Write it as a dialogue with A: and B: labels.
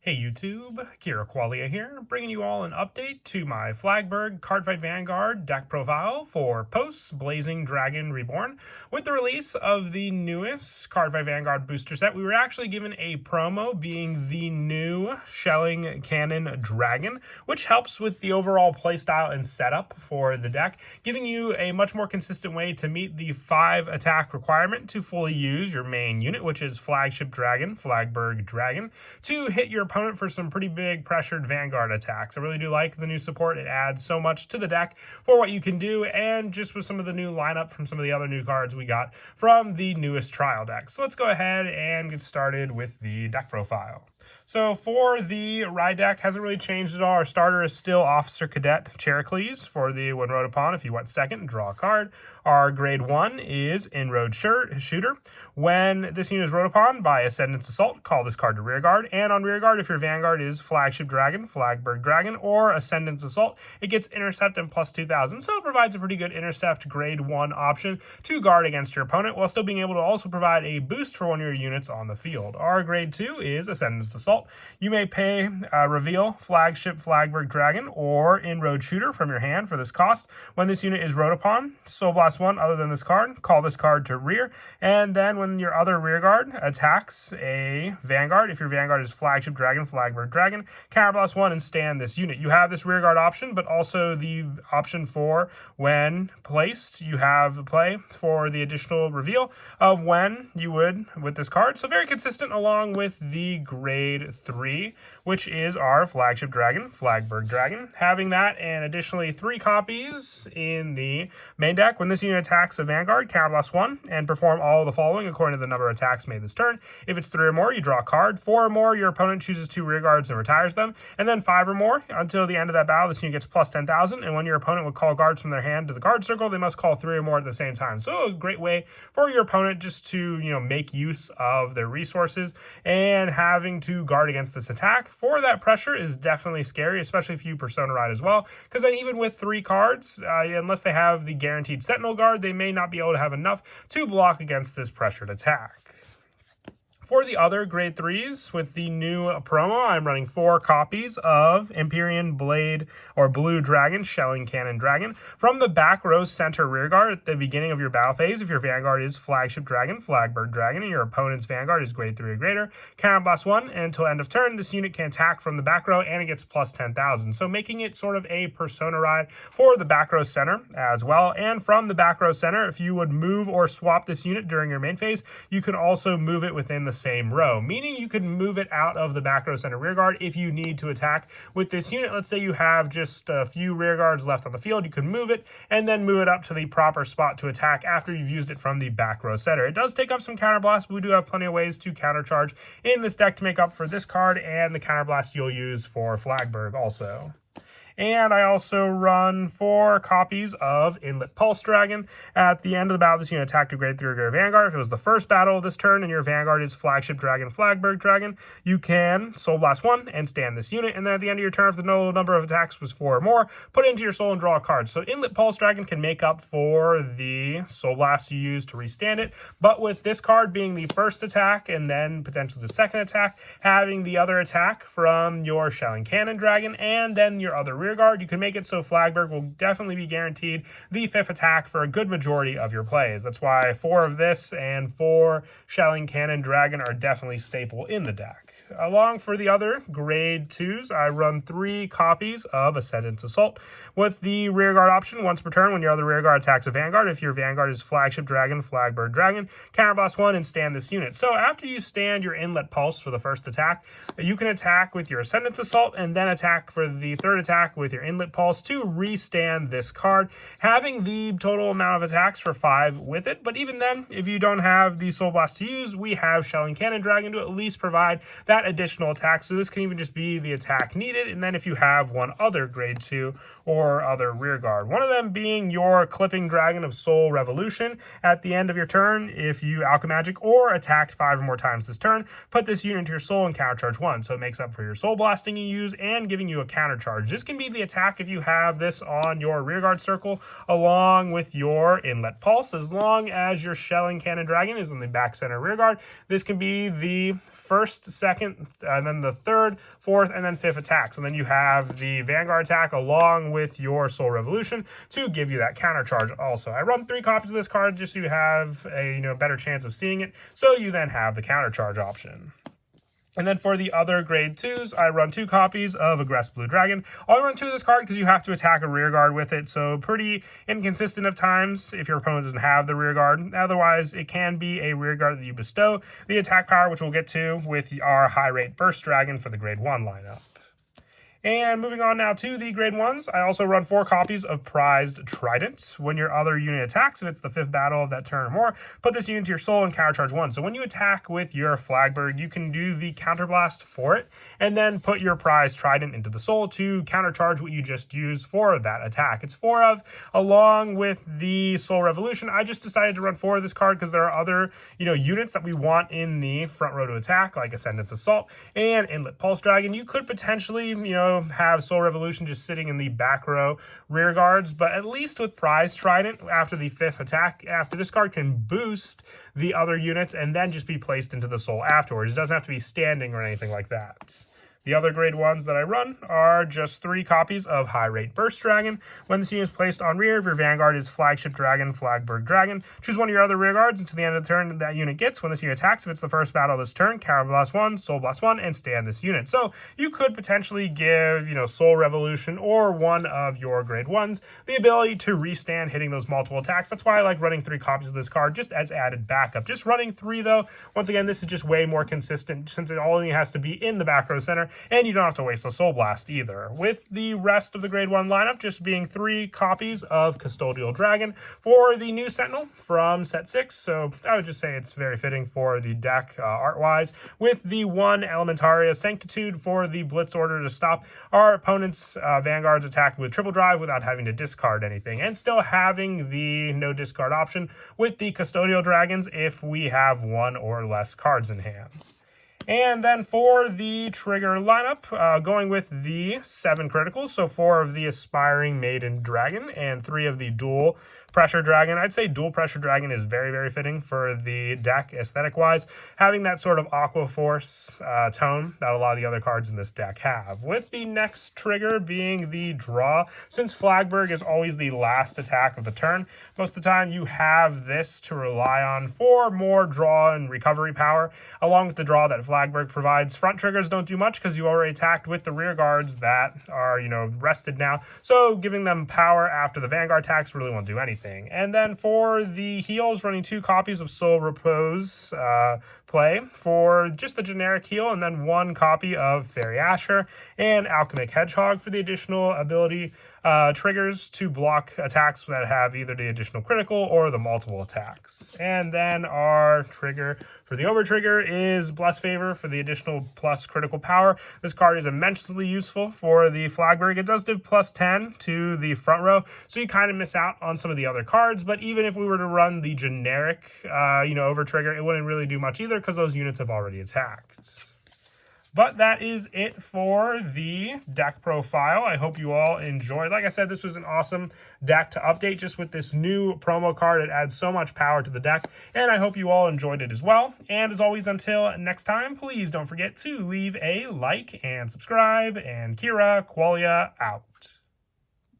A: Hey YouTube, Kira Qualia here, bringing you all an update to my Flagburg Cardfight Vanguard deck profile for Posts Blazing Dragon Reborn. With the release of the newest Cardfight Vanguard booster set, we were actually given a promo being the new Shelling Cannon Dragon, which helps with the overall playstyle and setup for the deck, giving you a much more consistent way to meet the 5 attack requirement to fully use your main unit, which is Flagship Dragon, Flagburg Dragon, to hit your opponent for some pretty big pressured Vanguard attacks. I really do like the new support. It adds so much to the deck for what you can do, and just with some of the new lineup from some of the other new cards we got from the newest trial deck. So let's go ahead and get started with the deck profile. So for the ride deck, hasn't really changed at all. Our starter is still Officer Cadet Chericles for the when rode upon. If you went second, draw a card. Our grade 1 is Inroad Shooter. When this unit is rode upon by Ascendance Assault, call this card to rearguard. And on rearguard, if your Vanguard is Flagship Dragon, Flagburg Dragon, or Ascendance Assault, it gets Intercept and plus 2,000. So it provides a pretty good Intercept grade 1 option to guard against your opponent, while still being able to also provide a boost for one of your units on the field. Our grade 2 is Ascendance Assault. You may pay reveal Flagship Flagburg Dragon or Inroad Shooter from your hand for this cost. When this unit is rode upon, Soul Blast 1 other than this card, call this card to rear, and then when your other rearguard attacks a Vanguard, if your Vanguard is Flagship Dragon, Flagburg Dragon, counterblast 1 and stand this unit. You have this rearguard option, but also the option for when placed, you have the play for the additional reveal of when you would with this card. So very consistent along with the grade 3, which is our Flagship Dragon, Flagburg Dragon. Having that and additionally 3 copies in the main deck. When this unit attacks a Vanguard, counterblast 1 and perform all of the following according to the number of attacks made this turn. If it's 3 or more, you draw a card. 4 or more, your opponent chooses 2 rearguards and retires them. And then 5 or more, until the end of that battle, this unit gets plus 10,000. And when your opponent would call guards from their hand to the guard circle, they must call 3 or more at the same time. So a great way for your opponent just to, make use of their resources, and having to guard against this attack for that pressure is definitely scary, especially if you Persona Ride as well, because then even with 3 cards, unless they have the guaranteed Sentinel guard, they may not be able to have enough to block against this pressured attack. For the other grade 3s, with the new promo, I'm running 4 copies of Empyrean Blade or Blue Dragon, Shelling Cannon Dragon. From the back row center rearguard at the beginning of your battle phase, if your Vanguard is Flagship Dragon, Flagburg Dragon, and your opponent's Vanguard is grade 3 or greater, counterblast 1, and until end of turn, this unit can attack from the back row and it gets plus 10,000. So making it sort of a Persona Ride for the back row center as well. And from the back row center, if you would move or swap this unit during your main phase, you can also move it within the same row, meaning you could move it out of the back row center rear guard if you need to attack with this unit. Let's say you have just a few rear guards left on the field, you could move it and then move it up to the proper spot to attack after you've used it from the back row center. It does take up some counterblast, but we do have plenty of ways to countercharge in this deck to make up for this card and the counterblast you'll use for Flagburg also. And I also run 4 copies of Inlet Pulse Dragon. At the end of the battle, this unit attacked a grade 3 or greater Vanguard. If it was the first battle of this turn and your Vanguard is Flagship Dragon, Flagburg Dragon, you can Soul Blast 1 and stand this unit. And then at the end of your turn, if the total number of attacks was 4 or more, put it into your soul and draw a card. So Inlet Pulse Dragon can make up for the Soul Blast you use to restand it. But with this card being the first attack and then potentially the second attack, having the other attack from your Shelling Cannon Dragon and then your other rearguard, you can make it so Flagburg will definitely be guaranteed the 5th attack for a good majority of your plays. That's why 4 of this and 4 Shelling Cannon Dragon are definitely staple in the deck. Along for the other grade 2s, I run 3 copies of Ascendance Assault with the rearguard option once per turn when your other rearguard attacks a Vanguard. If your Vanguard is Flagship Dragon, Flagburg Dragon, counterblast 1 and stand this unit. So after you stand your Inlet Pulse for the first attack, you can attack with your Ascendance Assault and then attack for the third attack with your Inlet Pulse to restand this card, having the total amount of attacks for 5 with it. But even then, if you don't have the Soul Blast to use, we have Shelling Cannon Dragon to at least provide that additional attack. So this can even just be the attack needed, and then if you have one other grade 2 or other rearguard, one of them being your Clipping Dragon of Soul Revolution. At the end of your turn, if you Alchemagic or attacked 5 or more times this turn, put this unit into your soul and countercharge 1. So it makes up for your soul blasting you use and giving you a countercharge. This can be the attack if you have this on your rearguard circle along with your Inlet Pulse. As long as your Shelling Cannon Dragon is in the back center rearguard, this can be the first, second, and then the third, fourth, and then fifth attacks. And then you have the Vanguard attack along with your Soul Revolution to give you that counter charge also. I run 3 copies of this card just so you have a better chance of seeing it. So you then have the counter charge option. And then for the other grade 2s, I run 2 copies of Aggressive Blue Dragon. I run 2 of this card because you have to attack a rear guard with it, so pretty inconsistent of times if your opponent doesn't have the rear guard. Otherwise, it can be a rear guard that you bestow the attack power, which we'll get to with our high rate Burst Dragon for the grade 1 lineup. And moving on now to the grade 1s, I also run 4 copies of Prized Trident. When your other unit attacks, if it's the 5th battle of that turn or more, put this unit to your soul and countercharge 1. So when you attack with your Flagburg, you can do the counterblast for it, and then put your Prized Trident into the soul to countercharge what you just used for that attack. It's 4 of, along with the Soul Revolution. I just decided to run 4 of this card because there are other, units that we want in the front row to attack, like Ascendance Assault and Inlet Pulse Dragon. You could potentially, have Soul Revolution just sitting in the back row rear guards, but at least with Prized Trident, after the 5th attack, after this card can boost the other units and then just be placed into the soul afterwards. It doesn't have to be standing or anything like that. The other grade 1s that I run are just 3 copies of High Rate Burst Dragon. When this unit is placed on rear, if your Vanguard is Flagship Dragon, Flagburg Dragon, choose one of your other rear guards until the end of the turn that unit gets. When this unit attacks, if it's the first battle of this turn, Counterblast 1, Soul Blast 1, and stand this unit. So you could potentially give, Soul Revolution or one of your grade 1s the ability to restand hitting those multiple attacks. That's why I like running 3 copies of this card just as added backup. Just running 3 though, once again, this is just way more consistent since it only has to be in the back row center. And you don't have to waste a Soul Blast either. With the rest of the grade 1 lineup just being 3 copies of Custodial Dragon for the new Sentinel from set 6. So I would just say it's very fitting for the deck art-wise. With the 1 Elementaria Sanctitude for the Blitz Order to stop our opponent's Vanguard's attack with triple drive without having to discard anything. And still having the no discard option with the Custodial Dragons if we have 1 or less cards in hand. And then for the trigger lineup, going with the 7 criticals, so 4 of the Aspiring Maiden Dragon and 3 of the Dual Pressure Dragon. I'd say Dual Pressure Dragon is very, very fitting for the deck aesthetic-wise, having that sort of Aqua Force tone that a lot of the other cards in this deck have. With the next trigger being the draw, since Flagburg is always the last attack of the turn, most of the time you have this to rely on for more draw and recovery power, along with the draw that Flagburg provides. Front triggers don't do much because you already attacked with the rear guards that are, rested now, so giving them power after the Vanguard attacks really won't do anything. And then for the heals, running 2 copies of Soul Repose play for just the generic heal, and then 1 copy of Fairy Asher and Alchemic Hedgehog for the additional ability triggers to block attacks that have either the additional critical or the multiple attacks. And then our trigger for the over trigger is Bless Favor for the additional plus critical power. This card is immensely useful for the Flagburg. It does give plus 10 to the front row, so you kind of miss out on some of the other cards, but even if we were to run the generic over trigger, it wouldn't really do much either because those units have already attacked. But that is it for the deck profile. I hope you all enjoyed. Like I said, this was an awesome deck to update just with this new promo card. It adds so much power to the deck, and I hope you all enjoyed it as well. And as always, until next time, please don't forget to leave a like and subscribe, and Kira Qualia out.